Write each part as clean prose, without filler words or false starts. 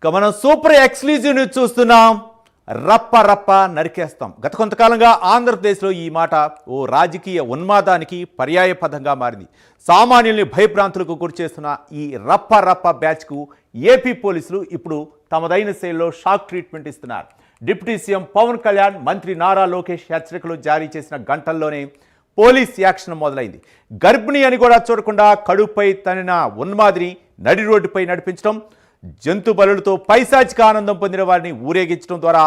ఇక మనం super exclusive news చూస్తున్నాం. రప్ప రప్ప నరికేస్తాం. గత కొంతకాలంగా ఆంధ్రప్రదేశ్లో ఈ మాట ఓ రాజకీయ ఉన్మాదానికి పర్యాయ పదంగా మారింది. సామాన్యుల్ని భయభ్రాంతులకు గురిచేస్తున్న ఈ రప్ప రప్ప బ్యాచ్కు ఏపీ పోలీసులు ఇప్పుడు తమదైన శైలిలో షాక్ ట్రీట్మెంట్ ఇస్తున్నారు. డిప్యూటీ సీఎం పవన్ కళ్యాణ్, మంత్రి నారా లోకేష్ హెచ్చరికలు జారీ చేసిన గంటల్లోనే పోలీస్ యాక్షన్ మొదలైంది. గర్భిణి అని కూడా చూడకుండా కడుపుపై తనిన ఉన్మాదిని నడి రోడ్డుపై నడిపించడం, జంతు బలులతో పైశాచిక ఆనందం పొందిన వారిని ఊరేగించడం ద్వారా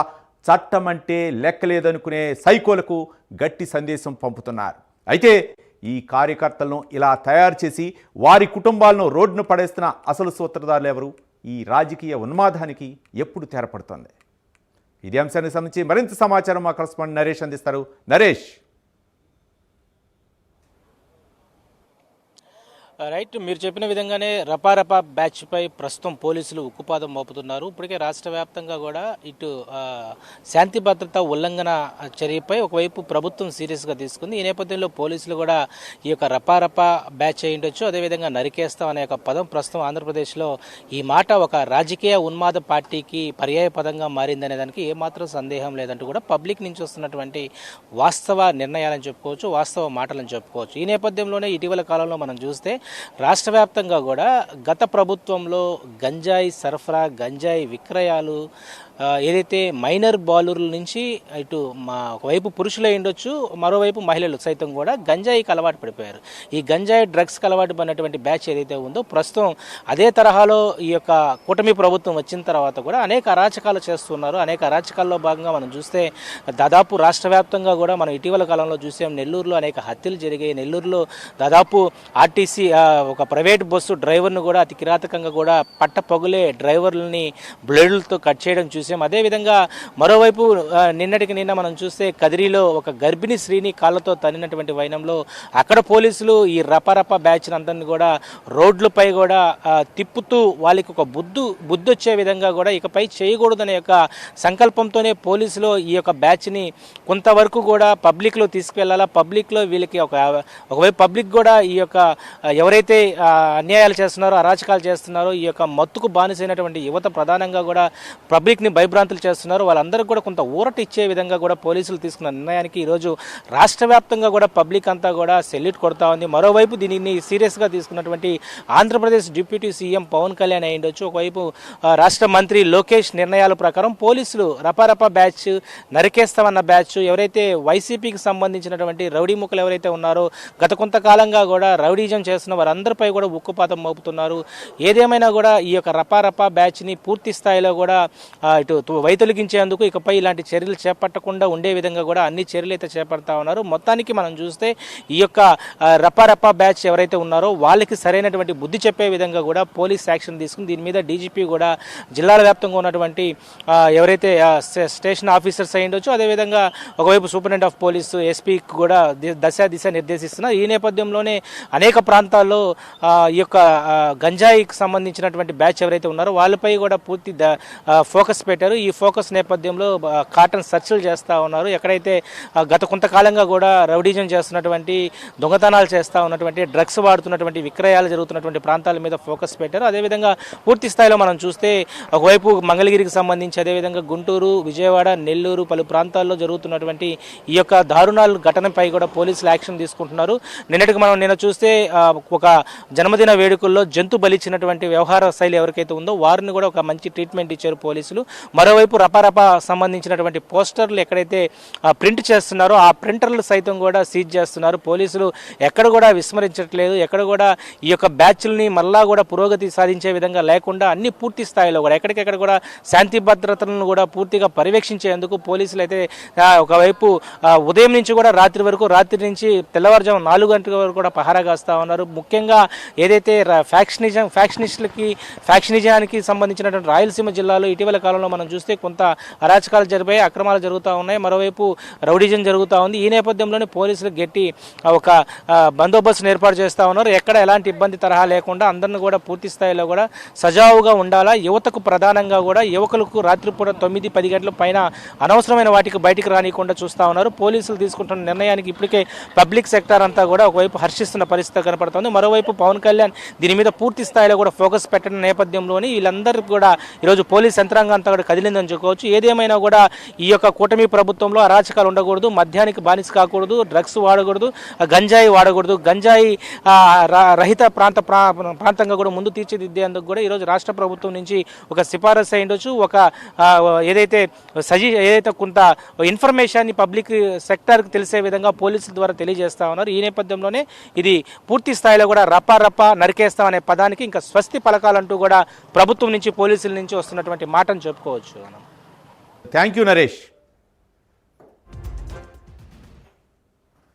చట్టం అంటే లెక్కలేదనుకునే సైకోలకు గట్టి సందేశం పంపుతున్నారు. అయితే ఈ కార్యకర్తలను ఇలా తయారు చేసి వారి కుటుంబాలను రోడ్డును పడేస్తున్న అసలు సూత్రధారులు ఎవరు? ఈ రాజకీయ ఉన్మాదానికి ఎప్పుడు తెరపడుతుంది? ఇదే అంశానికి సంబంధించి మరింత సమాచారం మా కరెస్పాండెంట్ నరేష్ అందిస్తారు. నరేష్. రైట్, మీరు చెప్పిన విధంగానే రపారపా బ్యాచ్పై ప్రస్తుతం పోలీసులు ఉక్కుపాదం మోపుతున్నారు. ఇప్పటికే రాష్ట్ర వ్యాప్తంగా కూడా ఇటు శాంతి భద్రత ఉల్లంఘన చర్యపై ఒకవైపు ప్రభుత్వం సీరియస్గా తీసుకుంది. ఈ నేపథ్యంలో పోలీసులు కూడా ఈ యొక్క రపారపా బ్యాచ్ అయి ఉండొచ్చు, అదేవిధంగా నరికేస్తాం అనే ఒక పదం ప్రస్తుతం ఆంధ్రప్రదేశ్లో ఈ మాట ఒక రాజకీయ ఉన్మాద పార్టీకి పర్యాయ పదంగా మారిందనే దానికి ఏమాత్రం సందేహం లేదంటూ కూడా పబ్లిక్ నుంచి వస్తున్నటువంటి వాస్తవ నిర్ణయాలని చెప్పుకోవచ్చు, వాస్తవ మాటలని చెప్పుకోవచ్చు. ఈ నేపథ్యంలోనే ఇటీవల కాలంలో మనం చూస్తే రాష్ట్ర వ్యాప్తంగా కూడా గత ప్రభుత్వంలో గంజాయి సరఫరా, గంజాయి విక్రయాలు ఏదైతే మైనర్ బాలుర్ల నుంచి ఇటు ఒకవైపు పురుషులే ఉండొచ్చు, మరోవైపు మహిళలు సైతం కూడా గంజాయికి అలవాటు పడిపోయారు. ఈ గంజాయి డ్రగ్స్కి అలవాటు పడినటువంటి బ్యాచ్ ఏదైతే ఉందో ప్రస్తుతం అదే తరహాలో ఈ యొక్క కూటమి ప్రభుత్వం వచ్చిన తర్వాత కూడా అనేక అరాచకాలు చేస్తున్నారు. అనేక అరాచకాల్లో భాగంగా మనం చూస్తే దాదాపు రాష్ట్ర వ్యాప్తంగా కూడా మనం ఇటీవల కాలంలో చూసాం. నెల్లూరులో అనేక హత్యలు జరిగాయి. నెల్లూరులో దాదాపు ఆర్టీసీ ఒక ప్రైవేట్ బస్సు డ్రైవర్ను కూడా అతి కిరాతకంగా కూడా పట్టపొగులే డ్రైవర్లని బ్లేడులతో కట్ చేయడం చూసాం. అదేవిధంగా మరోవైపు నిన్నటికి నిన్న మనం చూస్తే కదిరిలో ఒక గర్భిణీ స్త్రీని కాళ్ళతో తన్నినటువంటి వైనంలో అక్కడ పోలీసులు ఈ రపరప బ్యాచ్ అందరినీ కూడా రోడ్లపై కూడా తిప్పుతూ వాళ్ళకి ఒక బుద్ధి వచ్చే విధంగా కూడా ఇకపై చేయకూడదనే యొక్క సంకల్పంతోనే పోలీసులు ఈ యొక్క బ్యాచ్ని కొంతవరకు కూడా పబ్లిక్లో తీసుకువెళ్ళాలా, పబ్లిక్లో వీళ్ళకి ఒకవైపు పబ్లిక్ కూడా ఈ యొక్క ఎవరైతే అన్యాయాలు చేస్తున్నారో, అరాచకాలు చేస్తున్నారో, ఈ యొక్క మత్తుకు బానిసైనటువంటి యువత ప్రధానంగా కూడా పబ్లిక్ని భయభ్రాంతులు చేస్తున్నారు. వాళ్ళందరికీ కూడా కొంత ఊరట ఇచ్చే విధంగా కూడా పోలీసులు తీసుకున్న నిర్ణయానికి ఈరోజు రాష్ట్ర వ్యాప్తంగా కూడా పబ్లిక్ అంతా కూడా సెల్యూట్ కొడతా ఉంది. మరోవైపు దీనిని సీరియస్గా తీసుకున్నటువంటి ఆంధ్రప్రదేశ్ డిప్యూటీ సీఎం పవన్ కళ్యాణ్ అయి ఉండొచ్చు, ఒకవైపు రాష్ట్ర మంత్రి లోకేష్ నిర్ణయాల ప్రకారం పోలీసులు రపారపా బ్యాచ్, నరికేస్తామన్న బ్యాచ్, ఎవరైతే వైసీపీకి సంబంధించినటువంటి రౌడీ ముక్కలు ఎవరైతే ఉన్నారో గత కొంతకాలంగా కూడా రౌడీజం చేస్తున్న వారందరిపై కూడా ఉక్కుపాతం మోపుతున్నారు. ఏదేమైనా కూడా ఈ యొక్క రపారపా బ్యాచ్ని పూర్తి స్థాయిలో కూడా ఇటు వైతొలగించేందుకు ఇకపై ఇలాంటి చర్యలు చేపట్టకుండా ఉండే విధంగా కూడా అన్ని చర్యలు అయితే చేపడతా ఉన్నారు. మొత్తానికి మనం చూస్తే ఈ యొక్క రపారపా బ్యాచ్ ఎవరైతే ఉన్నారో వాళ్ళకి సరైనటువంటి బుద్ధి చెప్పే విధంగా కూడా పోలీస్ యాక్షన్ తీసుకుని దీని మీద డీజీపీ కూడా జిల్లాల వ్యాప్తంగా ఉన్నటువంటి ఎవరైతే స్టేషన్ ఆఫీసర్స్ అయి ఉండొచ్చు, అదేవిధంగా ఒకవైపు సూపరింటెండెంట్ ఆఫ్ పోలీసు, ఎస్పీకి కూడా దిశ నిర్దేశిస్తున్నారు. ఈ నేపథ్యంలోనే అనేక ప్రాంతాల్లో ఈ యొక్క గంజాయికి సంబంధించినటువంటి బ్యాచ్ ఎవరైతే ఉన్నారో వాళ్ళపై కూడా పూర్తి ఫోకస్ పెట్టారు. ఈ ఫోకస్ నేపథ్యంలో కాటన్ సర్చ్లు చేస్తూ ఉన్నారు. ఎక్కడైతే గత కొంతకాలంగా కూడా రౌడీజం చేస్తున్నటువంటి, దొంగతనాలు చేస్తూ ఉన్నటువంటి, డ్రగ్స్ వాడుతున్నటువంటి, విక్రయాలు జరుగుతున్నటువంటి ప్రాంతాల మీద ఫోకస్ పెట్టారు. అదేవిధంగా పూర్తి స్థాయిలో మనం చూస్తే ఒకవైపు మంగళగిరికి సంబంధించి, అదేవిధంగా గుంటూరు, విజయవాడ, నెల్లూరు పలు ప్రాంతాల్లో జరుగుతున్నటువంటి ఈ యొక్క దారుణాల ఘటనపై కూడా పోలీసులు యాక్షన్ తీసుకుంటున్నారు. నిన్న చూస్తే ఒక జన్మదిన వేడుకల్లో జంతు బలిచ్చినటువంటి వ్యవహార శైలి ఎవరికైతే ఉందో వారిని కూడా ఒక మంచి ట్రీట్మెంట్ ఇచ్చారు పోలీసులు. మరోవైపు రపారపా సంబంధించినటువంటి పోస్టర్లు ఎక్కడైతే ప్రింట్ చేస్తున్నారో ఆ ప్రింటర్లు సైతం కూడా సీజ్ చేస్తున్నారు. పోలీసులు ఎక్కడ కూడా విస్మరించట్లేదు. ఎక్కడ కూడా ఈ యొక్క బ్యాచ్లని మళ్ళా కూడా పురోగతి సాధించే విధంగా లేకుండా అన్ని పూర్తి స్థాయిలో కూడా ఎక్కడికెక్కడ కూడా శాంతి భద్రతలను కూడా పూర్తిగా పర్యవేక్షించేందుకు పోలీసులు అయితే ఒకవైపు ఉదయం నుంచి కూడా రాత్రి నుంచి తెల్లవారుజాము 4 గంటల వరకు కూడా పహారా కాస్తా ఉన్నారు. ముఖ్యంగా ఏదైతే ఫ్యాక్షనిజానికి సంబంధించినటువంటి రాయలసీమ జిల్లాలో ఇటీవల కాలంలో మనం చూస్తే కొంత అరాచకాలు జరిపాయి, అక్రమాలు జరుగుతూ ఉన్నాయి, మరోవైపు రౌడీజం జరుగుతూ ఉంది. ఈ నేపథ్యంలోనే పోలీసులు గట్టి ఒక బందోబస్తును ఏర్పాటు చేస్తూ ఉన్నారు. ఎక్కడ ఎలాంటి ఇబ్బంది తరహా లేకుండా అందరిని కూడా పూర్తి స్థాయిలో కూడా సజావుగా ఉండాలా. యువతకు ప్రధానంగా కూడా యువకులకు రాత్రిపూట 9-10 గంటల పైన అనవసరమైన వాటికి బయటికి రానికుండా చూస్తూ ఉన్నారు. పోలీసులు తీసుకుంటున్న నిర్ణయానికి ఇప్పటికే పబ్లిక్ సెక్టార్ అంతా కూడా ఒకవైపు హర్షిస్తున్న పరిస్థితి కనపడుతుంది. జరుగుతుంది. మరోవైపు పవన్ కళ్యాణ్ దీని మీద పూర్తి స్థాయిలో కూడా ఫోకస్ పెట్టడం నేపథ్యంలోని వీళ్ళందరికీ కూడా ఈరోజు పోలీస్ యంత్రాంగం అంతా కూడా కదిలిందని చెప్పుకోవచ్చు. ఏదేమైనా కూడా ఈ యొక్క కూటమి ప్రభుత్వంలో అరాచకాలు ఉండకూడదు, మద్యానికి బానిస కాకూడదు, డ్రగ్స్ వాడకూడదు, గంజాయి వాడకూడదు, గంజాయి రహిత ప్రాంతంగా కూడా ముందు తీర్చిదిద్దేందుకు కూడా ఈరోజు రాష్ట్ర ప్రభుత్వం నుంచి ఒక సిఫారసు అయి ఉండొచ్చు. ఒక ఏదైతే కొంత ఇన్ఫర్మేషన్ పబ్లిక్ సెక్టార్కి తెలిసే విధంగా పోలీసుల ద్వారా తెలియజేస్తా ఉన్నారు. ఈ నేపథ్యంలోనే ఇది పూర్తి స్థాయిలో కూడా రప్పా నరికేస్తాం అనే పదానికి ఇంకా స్వస్తి పలకాలంటూ కూడా ప్రభుత్వం నుంచి పోలీసుల నుంచి వస్తున్నటువంటి మాటను చెప్పుకోవచ్చు. Thank you Naresh.